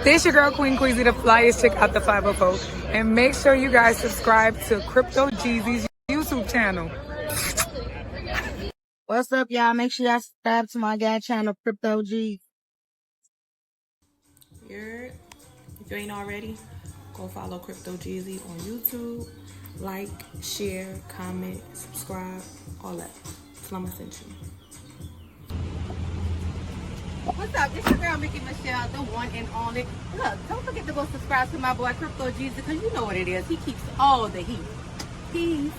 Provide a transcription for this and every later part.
This your girl Queen Queasy, the flyest chick out the 504. And make sure you guys subscribe to Crypto Geezy's YouTube channel. What's up, y'all? Make sure y'all subscribe to my guy channel, Crypto G. If you ain't already, go follow Crypto Geezy on YouTube. Like, share, comment, subscribe, all that. Slumma sent you. What's up? This your girl Mickey Michelle, the one and only. Look, don't forget to go subscribe to my boy Crypto Geezy, because you know what it is. He keeps all the heat. Peace.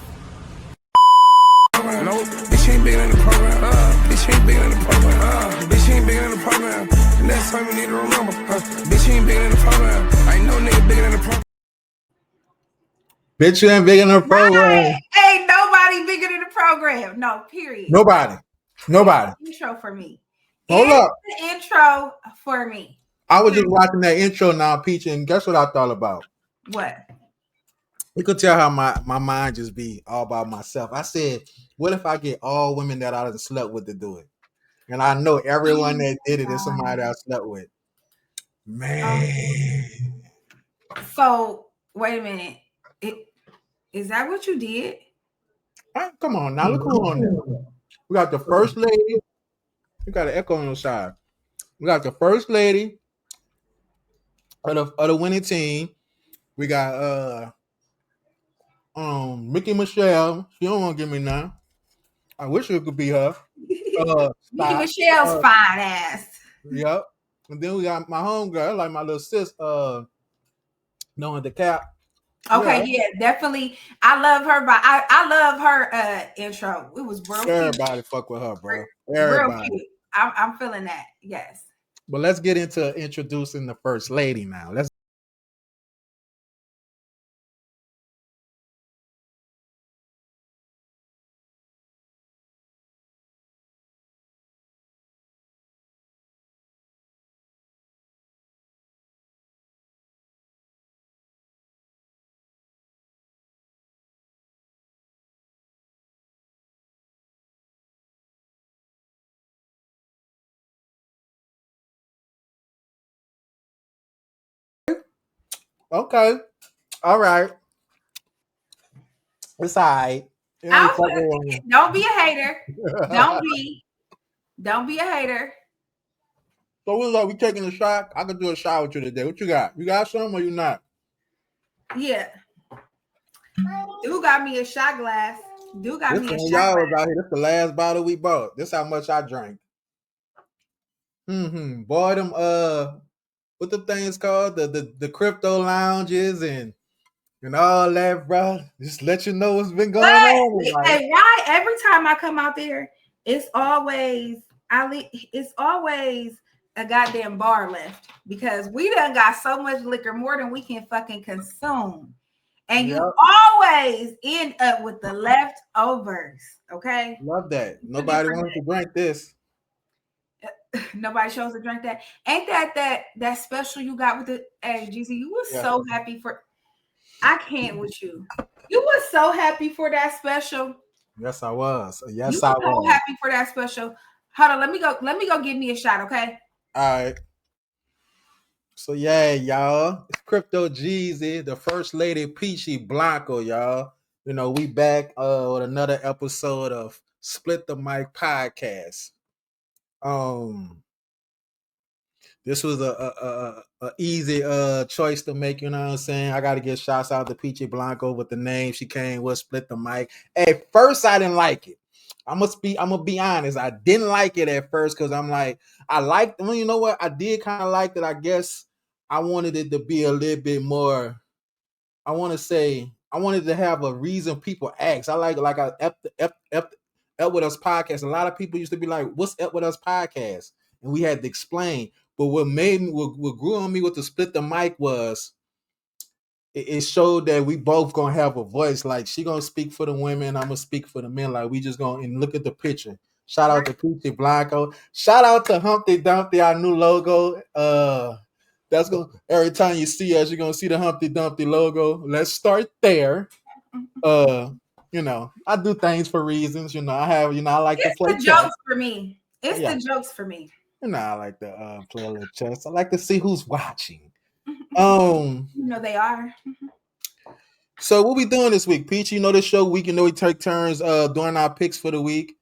No, bitch ain't bigger than the program. Bitch ain't bigger than the program. Bitch ain't bigger than the program. And that's time we need to remember. Bitch ain't bigger than the program. I ain't no nigga bigger than the program. Bitch, you ain't bigger than the program. Right. Ain't nobody bigger than the program. No, period. Nobody. Intro for me. Hold up. The intro for me. I was just watching that intro now, Peachy, and guess what I thought about? What? You could tell how my mind just be all about myself. I said, what if I get all women that I done slept with to do it? And I know everyone that did it is somebody that I slept with. Man. So, wait a minute. Is that what you did? Right, come on now, look who on there. We got the first lady. You got an echo on your side. We got the first lady of the winning team. We got Mickey Michelle. She don't want to give me none. I wish it could be her. Mickey Michelle's fine ass. Yep. And then we got my homegirl, like my little sis, knowing the cap. Okay, yeah, definitely. I love her, but I love her intro. It was real Everybody cute. fuck with her, bro. Real cute. I'm feeling that. Yes. But let's get into introducing the first lady now. Let's. Okay. All right. It's all right. Don't be a hater. Don't be a hater. So we're like, we taking a shot. I could do a shot with you today. What you got? You got some or you not? Yeah. Dude got me a shot glass. Dude got me a shot y'all glass. was out here. This is the last bottle we bought. This how much I drank. Boy, them what the things called? The crypto lounges and all that, bro. Just let you know what's been going on. Hey, why every time I come out there, it's always a goddamn bar left, because we done got so much liquor, more than we can fucking consume. And you always end up with the leftovers. Okay. Love that. Nobody wants to drink this. Nobody shows to drink that. Ain't that special you got with the Geezy? You was so happy for. I can't with you. You was so happy for that special. Yes, I was. Yes, you I was. So happy for that special. Hold on, let me go get me a shot, okay? All right. So yeah, y'all, it's Crypto Geezy, the first lady Peachy Blanco, y'all. We back with another episode of Split the Mic podcast. This was a easy choice to make, you know what I'm saying? I gotta give shouts out to Peachy Blanco with the name she came with, Split the Mic. At first I didn't like it. I'm gonna be honest. I didn't like it at first because I'm like, you know what? I did kind of like it. I guess I wanted it to be a little bit more. I wanted to have a reason people ask. I like Up With Us podcast. A lot of people used to be like, what's Up With Us podcast? And we had to explain. But what grew on me with the Split the Mic was it showed that we both gonna have a voice. Like, she gonna speak for the women, I'm gonna speak for the men. Like, we just gonna and look at the picture. Shout out to Peachy Blanco. Shout out to Humpty Dumpty, our new logo. That's gonna every time you see us, you're gonna see the Humpty Dumpty logo. Let's start there. I do things for reasons. I have, I like to play jokes for me. It's the jokes for me. You know, I like to play a little chess. I like to see who's watching. You know they are. So what we doing this week, Peach? You know this show week. You know we take turns doing our picks for the week.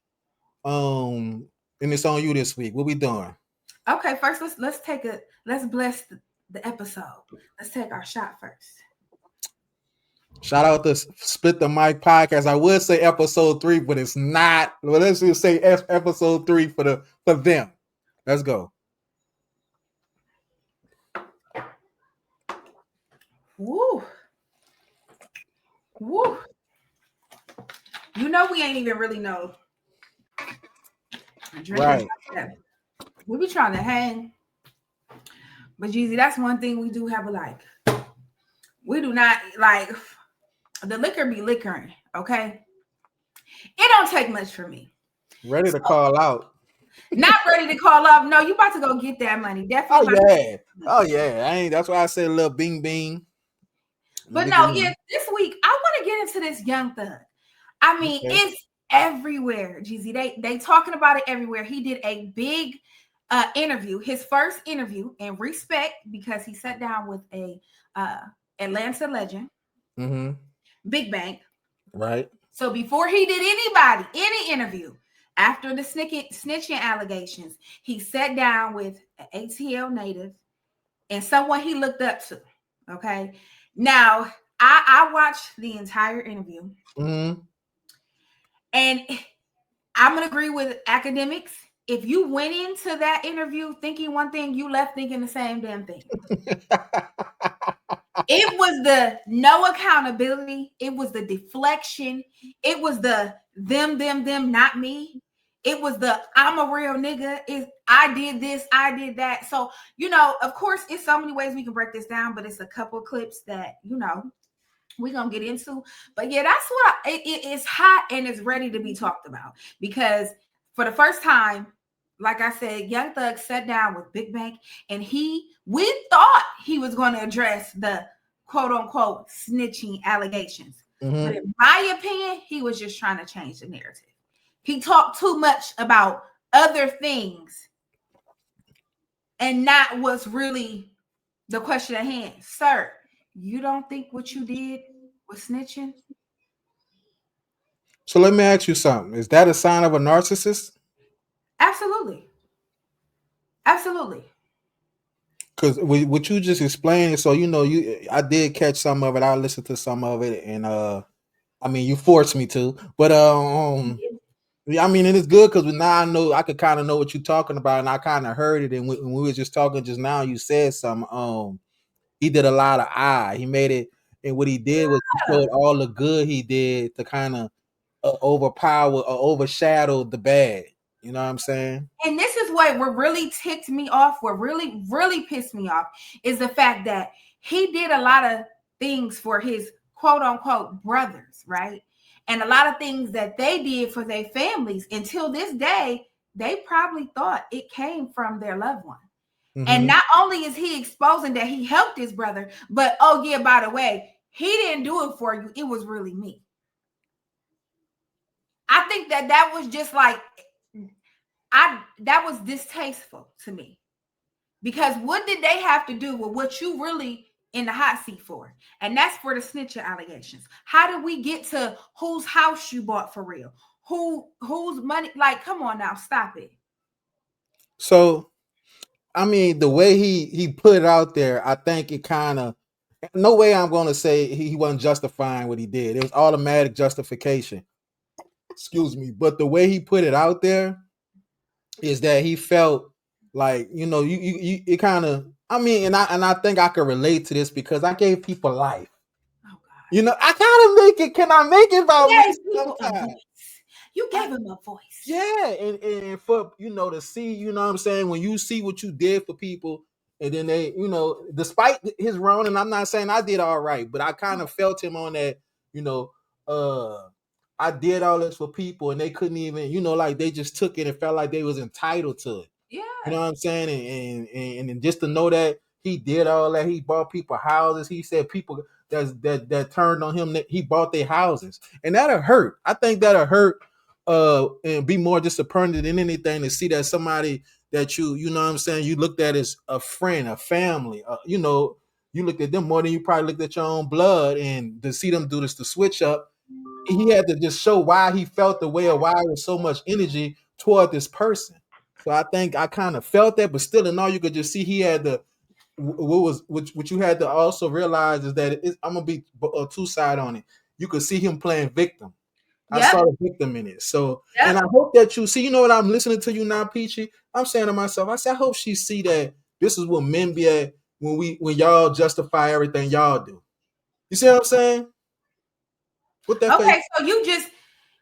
And it's on you this week. What we doing? Okay, first let's bless the episode. Let's take our shot first. Shout out to Split the Mic podcast. I would say episode 3, but it's not. Well, let's just say episode 3 for them. Let's go. Woo. Woo. You know we ain't even really know. Right. We be trying to hang. But Geezy, that's one thing we do have alike. We do not like the liquor be liquoring, okay? It don't take much for me. Ready to call out. Not ready to call up. No, you about to go get that money. Definitely. Oh yeah. That's why I said a little bing bing. But no, yeah, this week I want to get into this Young Thug. I mean, it's everywhere, Geezy. They talking about it everywhere. He did a big interview, his first interview, and respect, because he sat down with a Atlanta legend, Big Bank. Right. So before he did any interview, after the snitching allegations, he sat down with an ATL native and someone he looked up to. Okay. Now, I watched the entire interview. And I'm going to agree with academics. If you went into that interview thinking one thing, you left thinking the same damn thing. It was the no accountability. It was the deflection. It was the them, not me. It was the I'm a real nigga. I did this, I did that. So, you know, of course, it's so many ways we can break this down, but it's a couple clips that, you know, we're going to get into. But yeah, that's what it's hot and it's ready to be talked about. Because for the first time, like I said, Young Thug sat down with Big Bank, and we thought he was going to address the quote unquote snitching allegations. But in my opinion, he was just trying to change the narrative. He talked too much about other things and not what's really the question at hand. Sir, you don't think what you did was snitching? So let me ask you something. Is that a sign of a narcissist? Absolutely. Absolutely. Because what you just explained, so you know, I did catch some of it. I listened to some of it, and I mean, you forced me to, but I mean, it is good because now I know I could kind of know what you're talking about, and I kind of heard it. And when we were just talking just now, you said something. He did a lot of he made it, and what he did was he showed all the good he did to kind of overpower or overshadow the bad. You know what I'm saying? And this is what really ticked me off, what really, really pissed me off, is the fact that he did a lot of things for his quote unquote brothers, right? And a lot of things that they did for their families. Until this day, they probably thought it came from their loved one. And not only is he exposing that he helped his brother, but oh yeah, by the way, he didn't do it for you. It was really me. I think that was just like, that was distasteful to me, because what did they have to do with what you really in the hot seat for? And that's for the snitcher allegations. How did we get to whose house you bought for real? Whose money? Like, come on now, stop it. So, I mean, the way he put it out there, I think it kind of, no way I'm going to say he wasn't justifying what he did. It was automatic justification. Excuse me. But the way he put it out there is that he felt like, you know, you it kind of, I mean, and I think I can relate to this because I gave people life. Oh God. You know, I gotta make it. Can I make it about me? You gave him a voice. Yeah, and for, you know, to see, you know what I'm saying, when you see what you did for people, and then they, you know, despite his wrong, and I'm not saying I did all right, but I kind of felt him on that, you know, I did all this for people and they couldn't even, you know, like they just took it and felt like they was entitled to it. Yeah. You know what I'm saying? And just to know that he did all that, he bought people houses. He said people that turned on him, that he bought their houses. And that'll hurt. I think that'll hurt and be more disappointed than anything to see that somebody that you know what I'm saying, you looked at as a friend, a family, you know, you looked at them more than you probably looked at your own blood, and to see them do this to switch up, he had to just show why he felt the way or why there was so much energy toward this person. So I think I kind of felt that, but still in all you could just see he had the what you had to also realize is that I'm gonna be two-side on it. You could see him playing victim. I Yep. saw the victim in it. So, Yep. and I hope that you see, you know what, I'm listening to you now, Peachy. I'm saying to myself, I said, I hope she see that this is what men be at when y'all justify everything y'all do. You see what I'm saying? What that face? Okay, so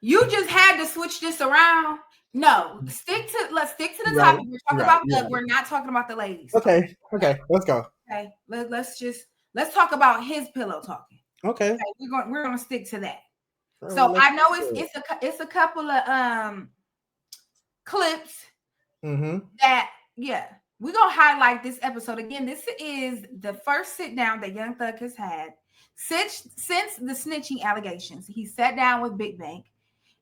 you just had to switch this around. No, let's stick to the Right, topic. We're talking right, about right. we're not talking about the ladies. Okay, let's go. Okay, let's talk about his pillow talking. Okay. Okay, we're gonna stick to that. Well, So let's I know do it. it's a couple of clips Mm-hmm. that we're gonna highlight this episode again. This is the first sit down that Young Thug has had since the snitching allegations. He sat down with Big Bank,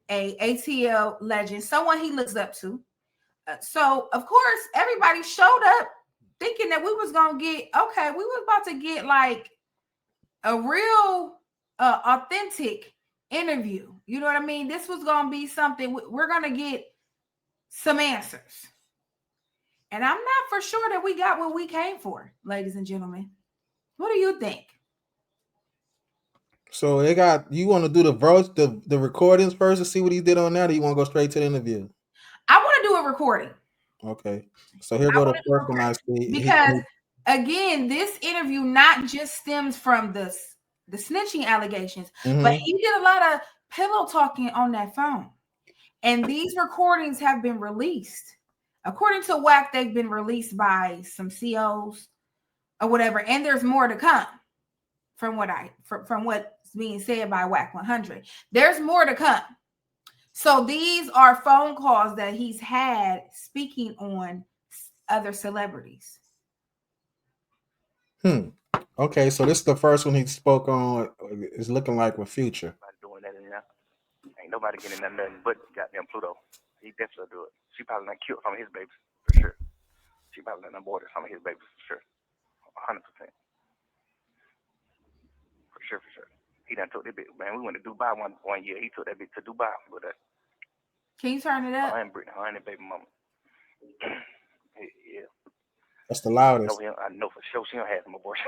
a ATL legend, someone he looks up to. So of course everybody showed up thinking that we was gonna get we was about to get like a real authentic interview. You know what I mean? This was gonna be something we're gonna get some answers. And I'm not for sure that we got what we came for, ladies and gentlemen. What do you think? So they got, you want to do the recordings first to see what he did on that, or you want to go straight to the interview? I want to do a recording. Okay. So here I go want the to do a first one I see. because again, this interview not just stems from the snitching allegations, but he did a lot of pillow talking on that phone. And these recordings have been released. According to WAC, they've been released by some COs or whatever, and there's more to come from what's being said by WAC 100. There's more to come. So these are phone calls that he's had speaking on other celebrities. Okay, so this is the first one he spoke on. Is looking like with Future. Doing that in there. Ain't nobody getting nothing but goddamn Pluto. He definitely do it. She probably done killed some of his babies for sure. She probably done aborted some of his babies for sure. 100%. For sure. He done took that bitch. Man, we went to Dubai one year. He took that bitch to Dubai with us. Can you turn it up? I ain't Brittany, her and baby mama. Yeah. That's the loudest. I know for sure she don't have some abortion.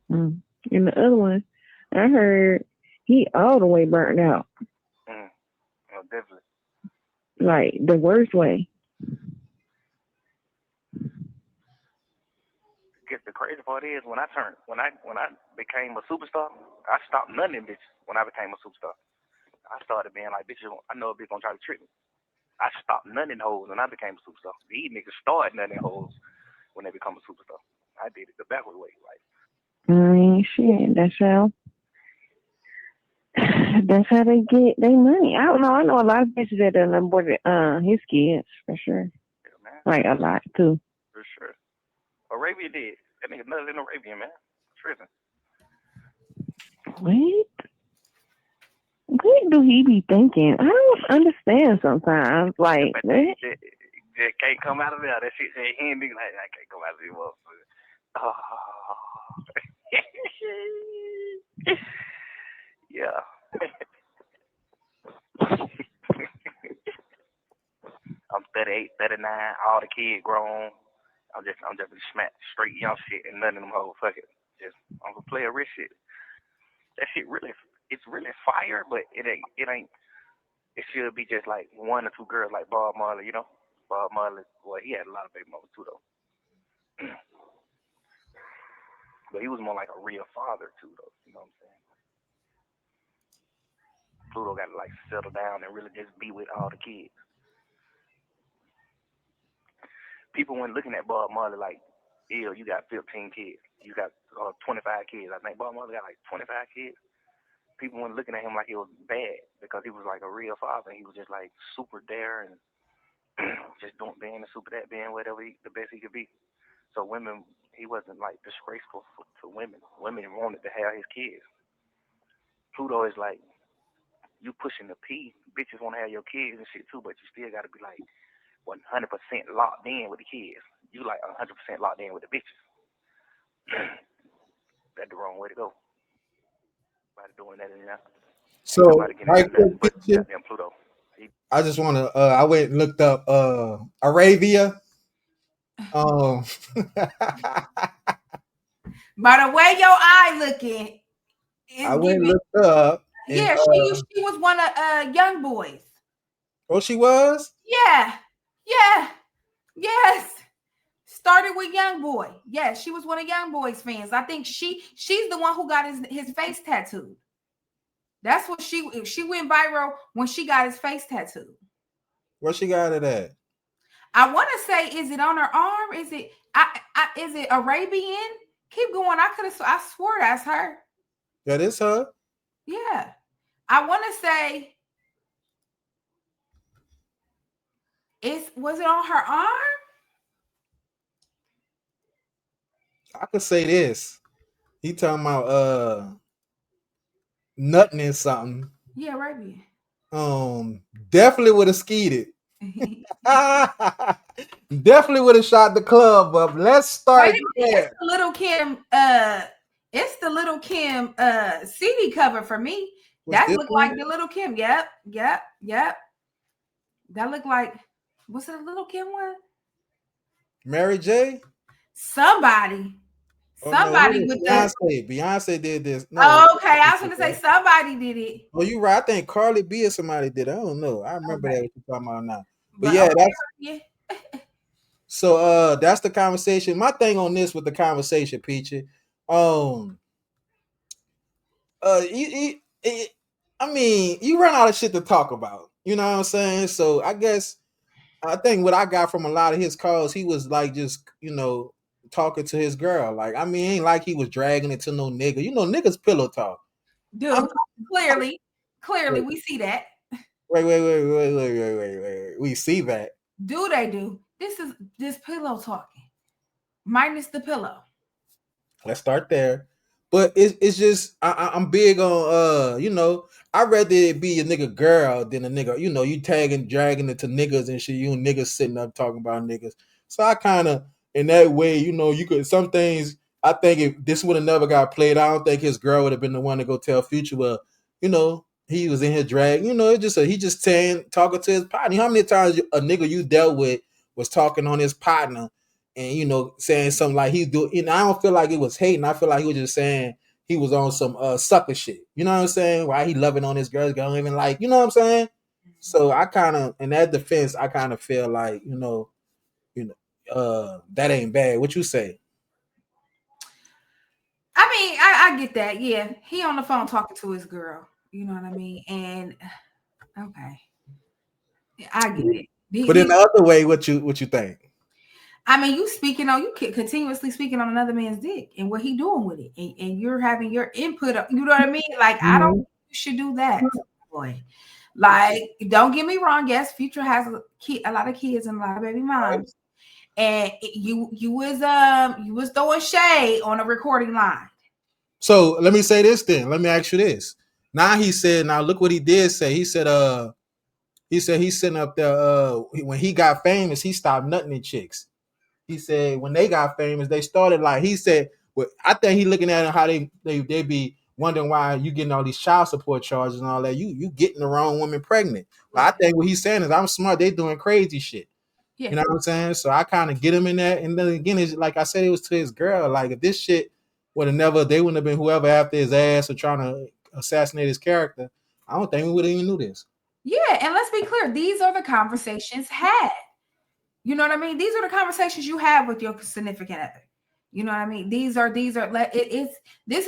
Yeah. And the other one, I heard he all the way burnt out. Oh, definitely. Like the worst way. Guess the crazy part is when I became a superstar, I stopped none of them bitches when I became a superstar. I started being like, bitches, I know a bitch gonna try to trick me. I stopped none of them hoes when I became a superstar. These niggas start none of them hoes when they become a superstar. I did it the backward way. Like, Shit, that's how they get their money. I don't know. I know a lot of bitches that done aborted his kids for sure. yeah, man. Like a lot too. For sure. Arabia did. That nigga nuts in Arabia, man. Tripping. What do he be thinking? I don't understand sometimes. Like that. Just can't come out of there. That shit said he ain't nigga like I can't come out of there, motherfucker. Oh. Yeah. I'm 38, 39, all the kids grown. I'm just smack straight young shit and none of them hoes. Fuck it. Just I'm gonna play a rich shit. That shit it's really fire, but it ain't. It should be just like one or two girls like Bob Marley, you know. Bob Marley, well, he had a lot of baby mamas too though. But he was more like a real father too though. You know what I'm saying? Pluto got to like settle down and really just be with all the kids. People weren't looking at Bob Marley like, ew, you got 15 kids. You got 25 kids. I think Bob Marley got like 25 kids. People weren't looking at him like he was bad because he was like a real father. He was just like super there and just being a super that, being whatever the best he could be. So women, he wasn't like disgraceful to women. Women wanted to have his kids. Pluto is like you pushing the P. Bitches want to have your kids and shit too, but you still got to be like 100% locked in with the kids. You like 100% locked in with the bitches. That's the wrong way to go. By doing that in there. So right quick, but Peachy, goddamn Pluto. I just want to. I went and looked up Arabia. By the way your eye looking, I it's went and giving. looked up, and Yeah, she was one of young boys. oh, she was. Yeah, yeah, yes. Started with Young Boy. Yeah, she was one of Young Boy's fans. I think she's the one who got his face tattooed. That's what she went viral when she got his face tattooed. Where she got it at? I want to say, is it on her arm? Is it is it Arabian? Keep going. I swore that's her. That is her. Yeah. I want to say was it on her arm? I could say this. He talking about nothing in something. Yeah, Arabian. Definitely would have skeeted. Definitely would have shot the club up. Let's start there. It's the Little Kim CD cover for me. That looked like the Little Kim. Yep. That looked like, was it a Little Kim one? Mary J? Somebody with Beyonce did this. No, oh, okay. I was gonna say somebody did it. Oh, you right. I think Carly B or somebody did it. I don't know. I remember that what you're talking about now. But so that's the conversation. My thing on this with the conversation, Peachy. I mean, you run out of shit to talk about. You know what I'm saying? So I think what I got from a lot of his calls, he was like just, talking to his girl. Like, I mean, ain't like he was dragging it to no nigga. You know, niggas pillow talk. Dude, clearly, we see that. Wait. We see that. Do they do? This pillow talking. Minus the pillow. Let's start there. But it's just I'm big on I'd rather it be a nigga girl than a nigga, you dragging it to niggas and shit, you niggas sitting up talking about niggas. So I kind of in that way, you could some things I think if this would have never got played, I don't think his girl would have been the one to go tell Future, well, he was in here drag, it's just he just talking to his partner. How many times a nigga you dealt with was talking on his partner and saying something like he do, I don't feel like it was hating. I feel like he was just saying he was on some sucker shit. You know what I'm saying? Why he loving on his girls, don't even like, you know what I'm saying? So I kind of in that defense, I kind of feel like, that ain't bad. What you say? I mean, I get that. Yeah. He on the phone talking to his girl. You know what I mean? And okay. I get it. But in the other way, what you think? I mean, you continuously speaking on another man's dick and what he doing with it, and you're having your input. You know what I mean? Like, I don't think you should do that, boy. Like, don't get me wrong. Yes, Future has a lot of kids and a lot of baby moms, and you was throwing shade on a recording line. So let me say this then. Let me ask you this. Now look what he did say. He said he's sitting up there. When he got famous, he stopped nutting in chicks. He said when they got famous, they started like he said. Well, I think he looking at how they be wondering why you getting all these child support charges and all that. You getting the wrong woman pregnant. But I think what he's saying is I'm smart. They doing crazy shit. Yeah. You know what I'm saying? So I kind of get him in that. And then again, it's like I said, it was to his girl. Like if this shit would have never, they wouldn't have been whoever after his ass or trying to assassinate his character. I don't think we would have even knew this. Yeah, and let's be clear. These are the conversations had. You know what I mean? These are the conversations you have with your significant other. You know what I mean? This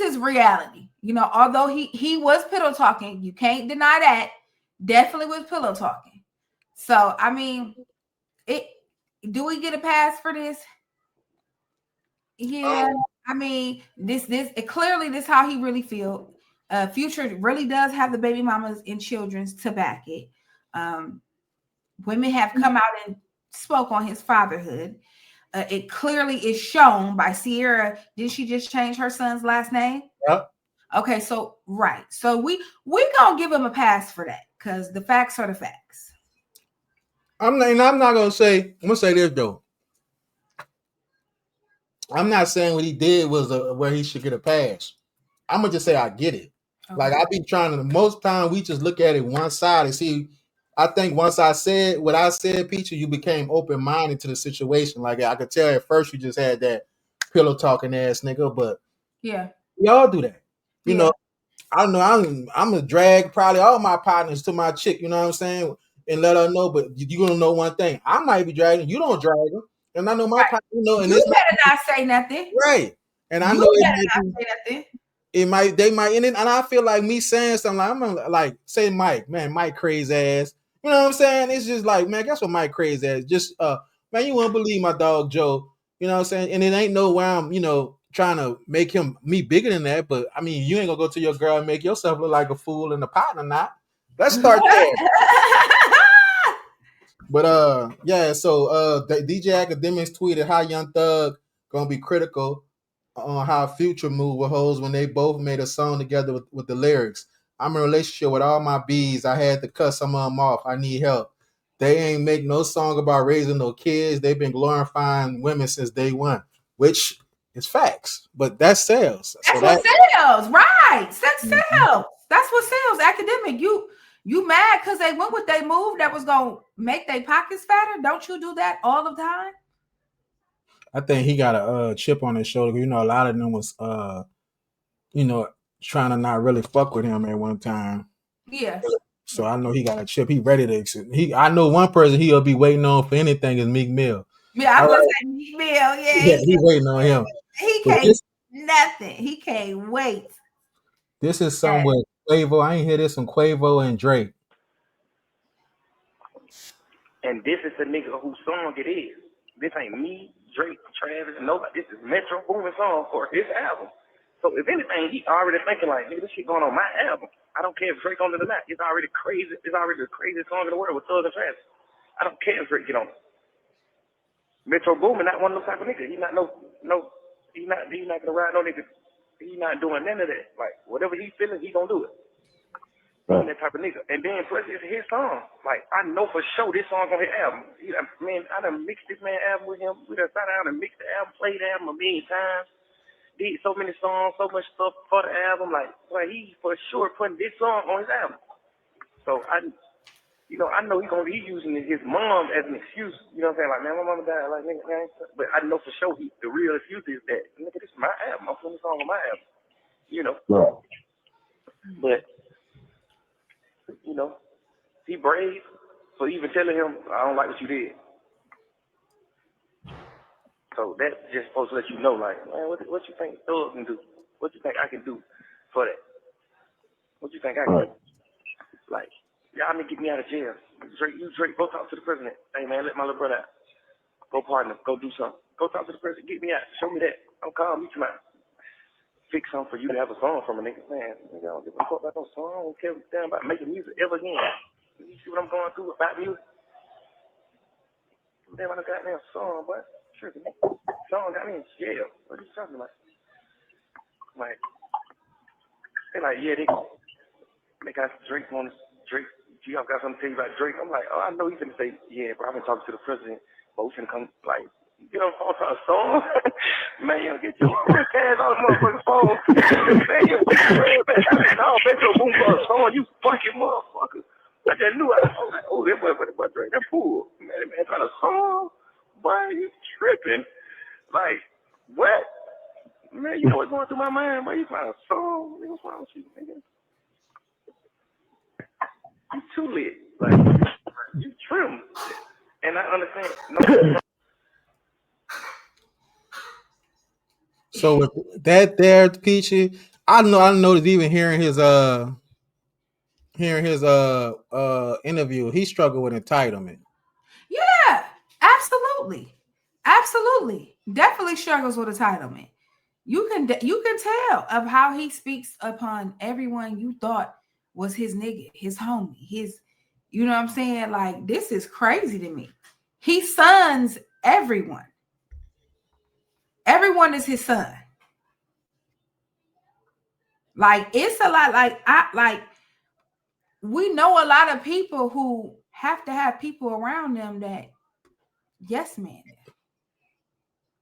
is reality. Although he was pillow talking, you can't deny that. Definitely was pillow talking. So I mean, do we get a pass for this? Yeah, I mean, this clearly this how he really feel. Future really does have the baby mamas and children's to back it. Women have come out and spoke on his fatherhood. It clearly is shown by Sierra. Did she just change her son's last name? Yep. Okay, so right. So we gonna give him a pass for that because the facts are the facts. I'm not gonna say. I'm gonna say this though. I'm not saying what he did was where he should get a pass. I'm gonna just say I get it. Okay. Like I be trying to. Most time we just look at it one side and see. I think once I said what I said, Peachy, you became open minded to the situation. Like I could tell at first you just had that pillow talking ass nigga, but yeah, we all do that. You yeah. know, I know I'm gonna drag probably all my partners to my chick. You know what I'm saying, and let her know. But you gonna know one thing: I might be dragging. You don't drag her, and I know my partner. You know, and You it's better not say nothing. right. And I know You it better might not be. say nothing. It might, they might, and I feel like me saying something like, I'm gonna, like, say Mike, man, Mike crazy ass. You know what I'm saying? It's just like, man, guess what Mike crazy ass? Just, man, you won't believe my dog Joe. You know what I'm saying? And it ain't no way I'm, trying to make me bigger than that. But I mean, you ain't gonna go to your girl and make yourself look like a fool in the partner, not. Let's start there. But yeah, so the DJ Academics tweeted how Young Thug gonna be critical on how Future moved with hoes when they both made a song together with the lyrics. I'm in a relationship with all my bees. I had to cut some of them off. I need help. They ain't make no song about raising no kids. They've been glorifying women since day one, which is facts. But that sells. That's So what sells, right? Sex Mhm. sells. That's what sells. Academic, you mad because they went with they move that was gonna make their pockets fatter? Don't you do that all the time? I think he got a chip on his shoulder. A lot of them was trying to not really fuck with him at one time. Yeah. So I know he got a chip. He ready to. I know one person he'll be waiting on for anything is Meek Mill. Yeah, I'm All gonna right. say Meek Mill. Yeah, Yeah, he waiting on him. he But can't nothing. He can't wait. this is somewhere Quavo. I ain't hear this from Quavo and Drake. And this is the nigga whose song it is. This ain't me, Drake, Travis, nobody. This is Metro Boomin song for his album. So if anything, he already thinking like, nigga, this shit going on my album. I don't care if Drake on it or not. It's already crazy. It's already the craziest song in the world with Thugga and Travis. I don't care if Drake get on it. Metro Boomin not one of those type of niggas. He not he's not gonna ride no nigga. He not doing none of that. Like whatever he feeling, he gonna do it. That type of nigga. And then plus it's his song. Like I know for sure this song's on his album. I done mixed this man album with him. We done sat down and mixed the album, played the album a million times. Did so many songs, so much stuff for the album. Like he for sure putting this song on his album. So I know he's using his mom as an excuse. You know what I'm saying? Like, man, my mama died. Like, nigga, man. But I know for sure the real excuse is that, nigga, this is my album. I'm putting this song on my album. Right. But he brave for even telling him, I don't like what you did. So that just supposed to let you know, like, man, what you think Thug can do? What you think I can do for that? What you think I can do? Like, y'all need to get me out of jail. Drake, go talk to the president. Hey, man, let my little brother out. Go partner, go do something. Go talk to the president, get me out. Show me that. Don't call me tonight. Fix something for you to have a song from a nigga. Man, nigga, I don't give a fuck about no song. I don't care damn about making music ever again. You see what I'm going through about music? Damn, I done goddamn song, boy. Sure, song got me in jail. What are you talking about? Like, they like, yeah, they got Drake on Drake. Y'all got something to tell you about Drake. I'm like, oh, I know he's gonna say, yeah, bro, I've been talking to the president, but we finna come, like, get on the phone to a song. Man, you get your cash on the motherfucking phone. Man, you call Metro Boom for a song, you fucking motherfucker. I just knew I was like, oh, that boy Drake, that fool. Man, trying to song? Boy, you tripping. Like, what? Man, you know what's going through my mind, boy? You trying to song? What's wrong with you, nigga? You too lit. Like, you trim. And I understand. So with that there, Peachy, I know that even hearing his interview, he struggled with entitlement. Yeah, absolutely, definitely struggles with entitlement. You can tell of how he speaks upon everyone you thought was his nigga, his homie, his, you know what I'm saying? Like, this is crazy to me. He sons everyone. Everyone is his son. Like it's a lot. Like we know a lot of people who have to have people around them that yes man.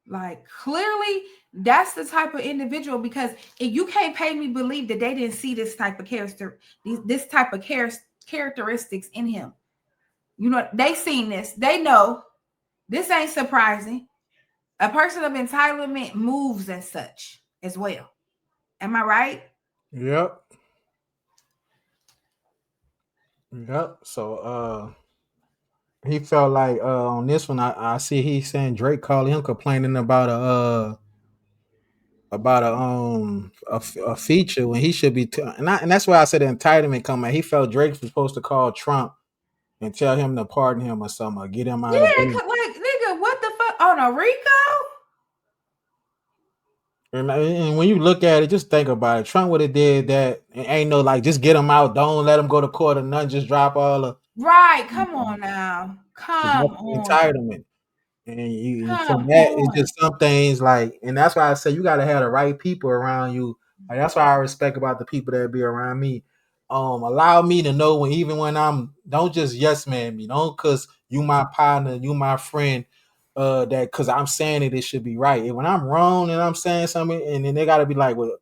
Like clearly that's the type of individual, because if you can't pay me believe that they didn't see this type of character, this type of characteristics in him. You know, they seen this. They know this ain't surprising. A person of entitlement moves as such as well. Am I right? Yep. Yep. So he felt like on this one I see he's saying Drake calling him complaining about a feature when he should be and that's why I said the entitlement come out. He felt Drake was supposed to call Trump and tell him to pardon him or something, or get him out of Yeah, jail. like nigga, what the fuck on a Rico? And when you look at it, just think about it. Trump would have did that. And ain't no like, just get him out. Don't let him go to court or nothing. Just drop all the Right, come on now. Come on. entitlement. And you Come from that, it's on. just some things like, and that's why I say you got to have the right people around you. Like that's why I respect about the people that be around me. Allow me to know when, even when I'm, don't just yes man me. Don't cause you my partner, you my friend. That cause I'm saying it should be right. And when I'm wrong and I'm saying something, and then they got to be like, well,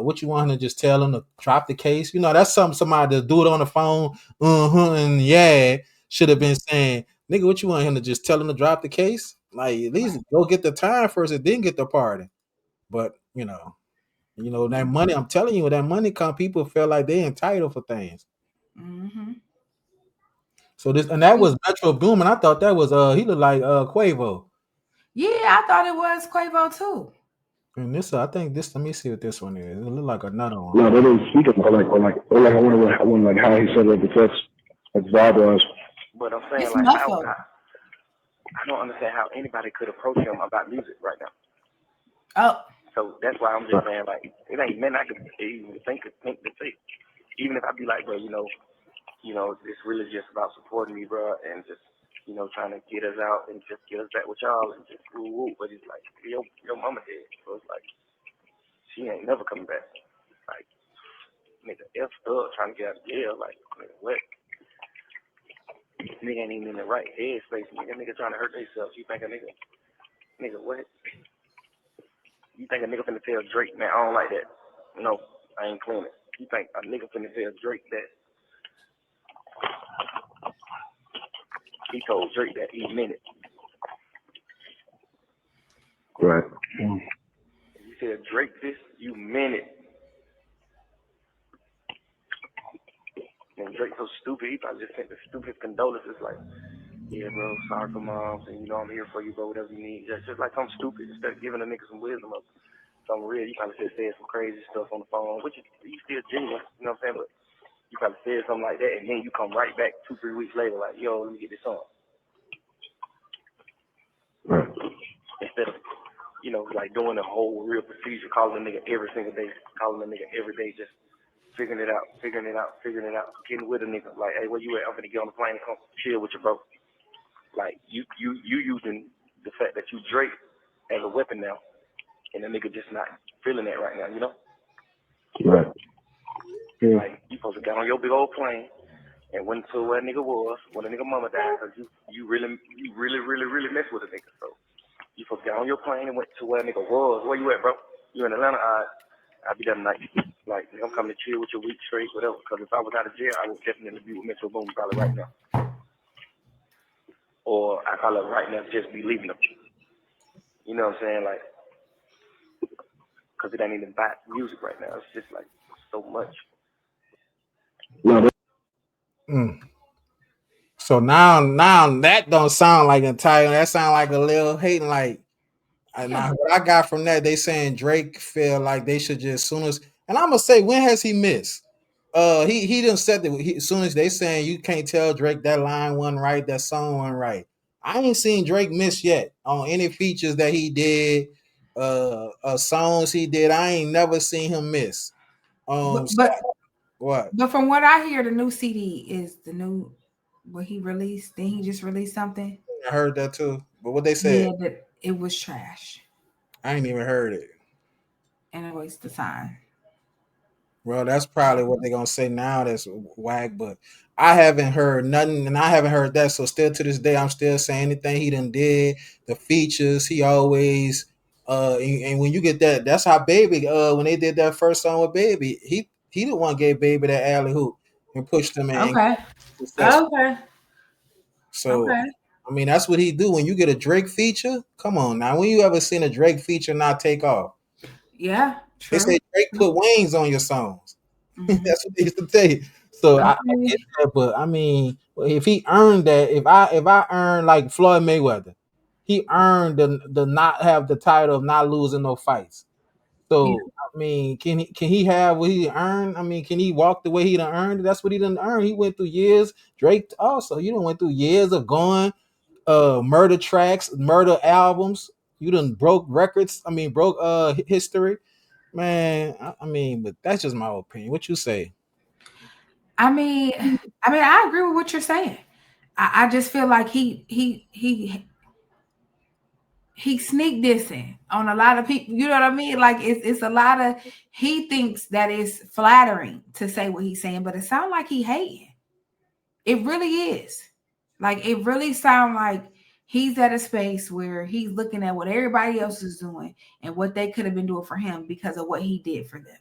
what you want to just tell them to drop the case? You know, that's something somebody to do it on the phone. And yeah, should have been saying. Nigga, what you want him to just tell him to drop the case? Like at least go get the time first and then get the pardon. But you know that money. I'm telling you, that money come. People feel like they entitled for things. Mm-hmm. So this and that was Metro Boomin. I thought that was he looked like Quavo. Yeah, I thought it was Quavo too. And this, I think this. Let me see what this one is. It look like another one. No, they didn't speak about like I wonder like how he said it the text, like vibe was. But I'm saying It's like muffled. I don't understand how anybody could approach him about music right now. Oh. So that's why I'm just saying like it ain't nothing I could even think to say. Even if I be like, bro, it's really just about supporting me, bro, and just trying to get us out and just get us back with y'all and just woo woo. But it's like your mama dead, so it's like she ain't never coming back. Like nigga F up trying to get out of jail. Like nigga, what? Nigga ain't even in the right headspace. Nigga trying to hurt themselves. You think a nigga what? You think a nigga finna tell Drake, man, I don't like that. No, I ain't clean it. You think a nigga finna tell Drake that he told Drake that he meant it. Right. If you said Drake this, you meant it. And Drake so stupid, he probably just sent the stupid condolences like, yeah, bro, sorry for moms, and I'm here for you, bro, whatever you need. Just like something stupid, instead of giving a nigga some wisdom of something real, you probably just said some crazy stuff on the phone, which is still genuine, you know what I'm saying? But you probably said something like that, and then you come right back 2-3 weeks later, like, yo, let me get this on. Right. Instead of, like doing a whole real procedure, calling a nigga every single day, just figuring it out, getting with a nigga, like, hey, where you at? I'm gonna get on the plane and come chill with your bro. Like, you using the fact that you Drake as a weapon now, and the nigga just not feeling that right now, you know? Right. Yeah. Like, you supposed to get on your big old plane and went to where a nigga was, when a nigga mama died, because you really mess with a nigga, so you supposed to get on your plane and went to where a nigga was. Where you at, bro? You in Atlanta? I'll be there tonight. Like, I'm coming to chill with you a week straight, whatever, because if I was out of jail, I would definitely be with Metro Boomin probably right now. Or I probably right now just be leaving them. You know what I'm saying? Like, because it ain't even about music right now. It's just like so much. No, So now that don't sound like entitlement. That sound like a little hating. Like, now what I got from that, they saying Drake feel like they should just soon as, and I'm gonna say, when has he missed? He done said that as soon as they saying you can't tell Drake that line wasn't right, that song wasn't right. I ain't seen Drake miss yet on any features that he did, songs he did. I ain't never seen him miss. So, what? But from what I hear, the new CD is the new what he released. Then he just released something. I heard that too. But what they said, Yeah, that it was trash I ain't even heard it. and a waste of time. Well, that's probably what they're gonna say now. That's whack, but I haven't heard nothing, and I haven't heard that. So still to this day, I'm still saying anything he done did, the features he always. And when you get that, that's how Baby. When they did that first song with Baby, he the one gave Baby that alley hoop and pushed him in. Okay. Okay. So Okay. I mean, that's what he do. When you get a Drake feature, come on now. When you ever seen a Drake feature not take off? Yeah. They True. say Drake put wings on your songs. Mhm. That's what they used to say. So I Okay. get that, but I mean, if he earned that, if I earned like Floyd Mayweather, he earned the not have the title of not losing no fights. Yeah. So I mean, can he have what he earned? I mean, can he walk the way he done earned? That's what he done earned. He went through years. Drake also, you done went through years of going murder tracks, murder albums. You done broke records. I mean, broke history. Man, I mean, but that's just my opinion. What you say? I mean, I agree with what you're saying. I just feel like he sneak dissing on a lot of people. You know what I mean? Like it's a lot of he thinks that it's flattering to say what he's saying, but it sounds like he hating. It really is. Like it really sounds like he's at a space where he's looking at what everybody else is doing and what they could have been doing for him because of what he did for them.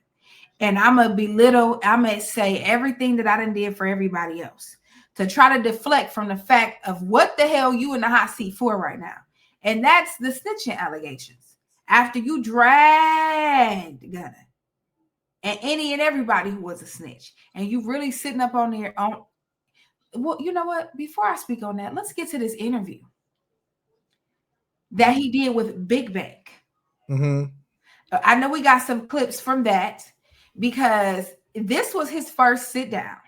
And I'm gonna belittle, I'm gonna say everything that I done did for everybody else to try to deflect from the fact of what the hell you in the hot seat for right now. And that's the snitching allegations. After you dragged Gunna and any and everybody who was a snitch, and you really sitting up on there on well, you know what? Before I speak on that, let's get to this interview that he did with Big Bank. Mm-hmm. I know we got some clips from that because this was his first sit down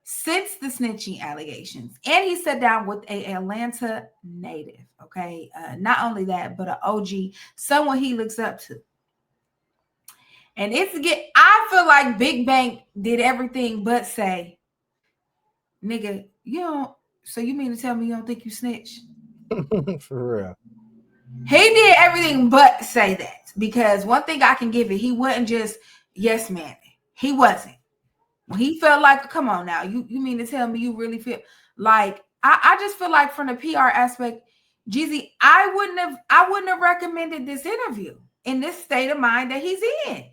since the snitching allegations, and he sat down with a Atlanta native. Okay, not only that, but an OG, someone he looks up to. And I feel like Big Bank did everything but say, "Nigga, you don't." So you mean to tell me you don't think you snitch? For real. He did everything but say that because one thing I can give it, he wasn't just yes man. He wasn't. When he felt like, come on now, you mean to tell me you really feel like I just feel like from the PR aspect, Geezy, I wouldn't have recommended this interview in this state of mind that he's in.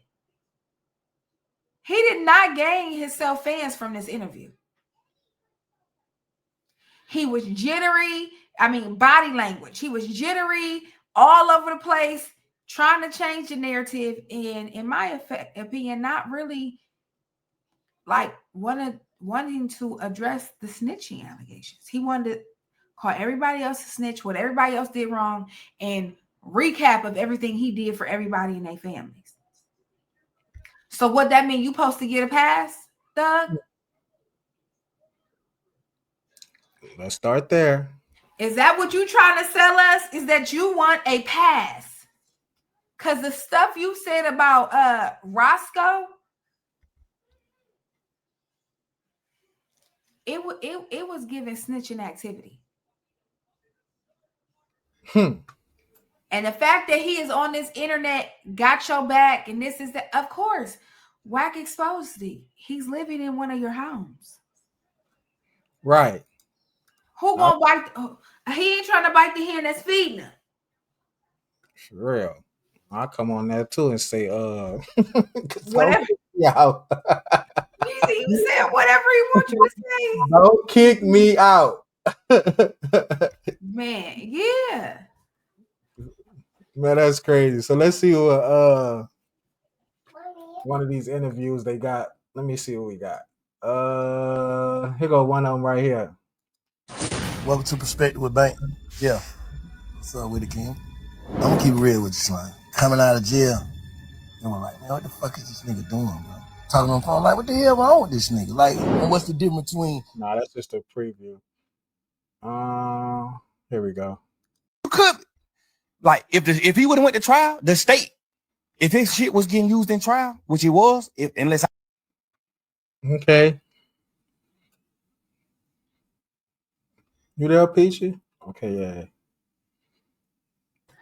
He did not gain himself fans from this interview. He was jittery. I mean, body language. He was jittery all over the place, trying to change the narrative. And in my opinion, not really like wanting to address the snitching allegations. He wanted to call everybody else a snitch, what everybody else did wrong, and recap of everything he did for everybody in their families. So what that mean? You supposed to get a pass, Thug? Let's start there. Is that what you trying to sell us? Is that you want a pass? Because the stuff you said about Roscoe, it was giving snitching activity. And the fact that he is on this internet, got your back, and this is that, of course, whack exposed it. He's living in one of your homes. Right. Who gonna bite? He ain't trying to bite the hand that's feeding him. For real. I'll come on there too and say, Whatever. Yeah. You said whatever he wants you to say. Don't kick me out. Man, yeah. Man, that's crazy. So let's see what one of these interviews they got. Let me see what we got. Here go one of them right here. Welcome to Perspective with Bank. Yeah. What's up with it, King? I'm gonna keep it real with you, son. Coming out of jail, and we're like, man, what the fuck is this nigga doing, bro? Talking on the phone, like, what the hell wrong with this nigga? Like, and what's the difference between? Nah, that's just a preview. Here we go. You could, like, if he would have went to trial, the state, if his shit was getting used in trial, which it was, Okay. You there, Peachy? Okay, yeah.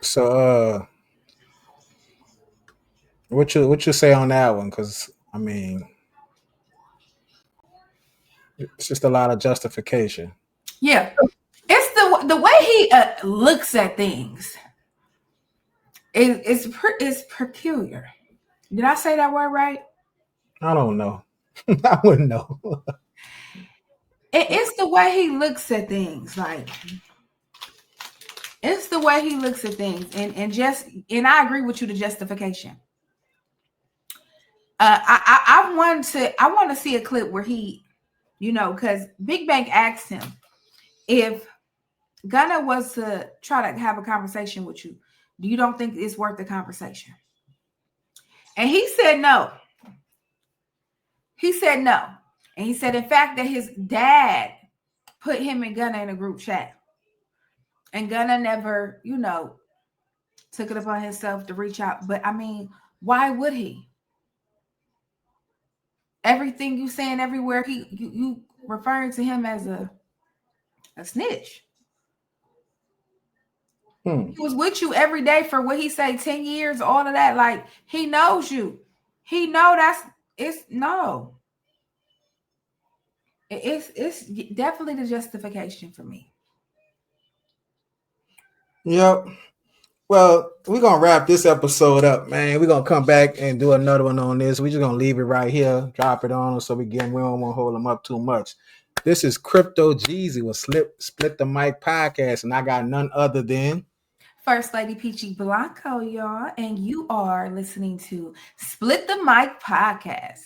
So what you say on that one? Because I mean, it's just a lot of justification. Yeah, it's the way he looks at things. It's peculiar. Did I say that word right? I don't know. I wouldn't know. It's the way he looks at things. Like, it's the way he looks at things, and I agree with you. The justification. I want to see a clip where he, because Big Bang asked him if Gunna was to try to have a conversation with you, do you don't think it's worth the conversation? And he said no. He said no. And he said, in fact, that his dad put him and Gunna in a group chat. And Gunna never, took it upon himself to reach out. But I mean, why would he? Everything you saying everywhere, you referring to him as a snitch. He was with you every day for what he say, 10 years, all of that. Like, he knows you. He know it's definitely the justification for me. Yep. Well, we're going to wrap this episode up, man. We're going to come back and do another one on this. We're just going to leave it right here, drop it on so we don't want to hold them up too much. This is Crypto Geezy with Split the Mic Podcast, and I got none other than First Lady Peachy Blanco, y'all, and you are listening to Split the Mic Podcast.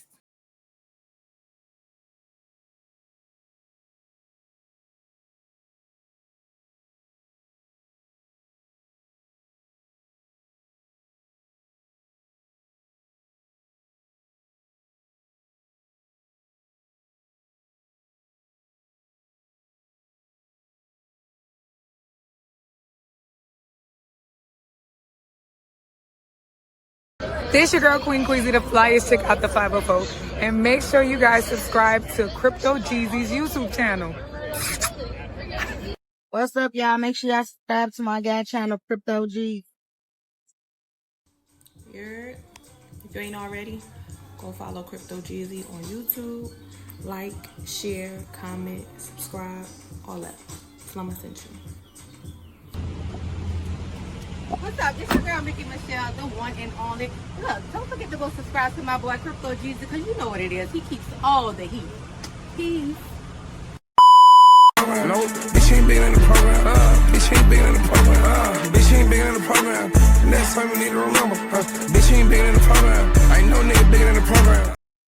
This your girl, Queen Queasy, the flyest chick out the 504. And make sure you guys subscribe to Crypto Geezy's YouTube channel. What's up, y'all? Make sure y'all subscribe to my guy channel, Crypto Geezy. If you ain't already, go follow Crypto Geezy on YouTube. Like, share, comment, subscribe, all that. Slum Ascension. What's up? It's your girl, Mickey Michelle, the one and only. Look, don't forget to go subscribe to my boy, Crypto Geezy, because you know what it is. He keeps all the heat. Peace. No, bitch ain't bigger than the program. Bitch ain't bigger than the program. Bitch ain't bigger than the program. Next time you need to remember. Bitch ain't bigger than the program. I ain't no nigga bigger than the program.